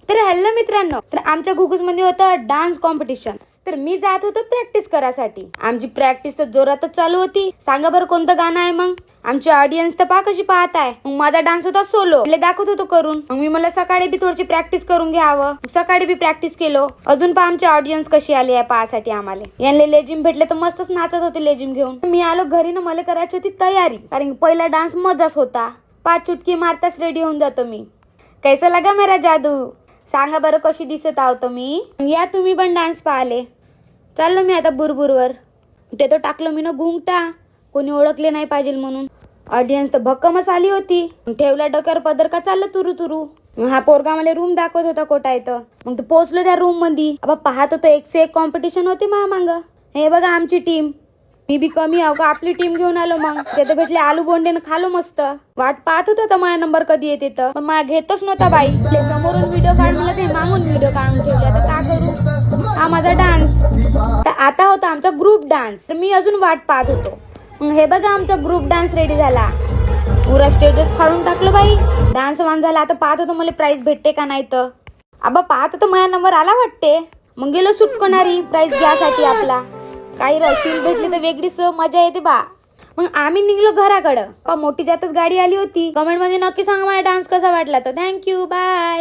तर हॅलो मित्रांनो, तर आमच्या घुगुसमध्ये होतं डान्स कॉम्पिटिशन. तर मी जात होतो प्रॅक्टिस करायसाठी. आमची प्रॅक्टिस तर जोरातच चालू होती. सांगा बरं कोणतं गाणं आहे मग? आमची ऑडियन्स तर पहा कशी पाहत आहे. मग माझा डान्स होता सोलो, दाखवत होतो करून. मग मी मला सकाळी बी थोडीशी प्रॅक्टिस करून घ्यावं. सकाळी बी प्रॅक्टिस केलो. अजून पहा आमची ऑडियन्स कशी आली आहे पाहासाठी आम्हाला. यांना लेजिम भेटले तर मस्तच नाचत होते लेजिम घेऊन. मी आलो घरी ना, मला करायची होती तयारी, कारण पहिला डान्स मजाच होता. 5 चुटकी मारताच रेडी होऊन जातो मी. कैसा लगा मेरा जादू? सांगा बरं कशी दिसत आहो तुम्ही. या तुम्ही पण डान्स पाहिले. चाललो मी आता बुरबुरवर. ते तर टाकलं मी ना घुंगटा, कोणी ओळखले नाही पाहिजे म्हणून. ऑडियन्स तर भक्कमच आली होती. ठेवला डोक्यावर पदर का चाललं तुरू तुरू. हा पोरगा मला रूम दाखवत होता कोटा इथं. मग तो पोहोचलो त्या रूम मध्ये. अब पाहत होतो 1 से 1 कॉम्पिटिशन होते मांग. हे बघा आमची टीम. मी बी कमी आहो का, आपली टीम घेऊन आलो. मग ते भेटले आलू बोंडे खालो मस्त. वाट पाहत होता माझा नंबर कधी येते तर, पण मला घेतच नव्हता बाई. समोरून व्हिडिओ काढ मला, ते मागून व्हिडिओ काढून ठेवले. आता का करू. हा माझा डान्स. तर आता होता आमचा ग्रुप डान्स. मी अजून वाट पाहत होतो. हे बघा आमचा ग्रुप डान्स रेडी झाला. पुरा स्टेजच फाडून टाकलं बाई. डान्स वान झाला. आता पाहत होतो मला प्राइज भेटते का नाही तर. आबा पाहत होतो माझा नंबर आला वाटते. मग गेलो सुटकणारी प्राइज घ्यासाठी आपला. काही रशील भेटली तर वेगळीच मजा येते बा. मग आम्ही निघलो घराकडं. मोठी जातच गाडी आली होती. कमेंट मध्ये नक्की सांगा मला डान्स कसा वाटला तर. Thank you, bye.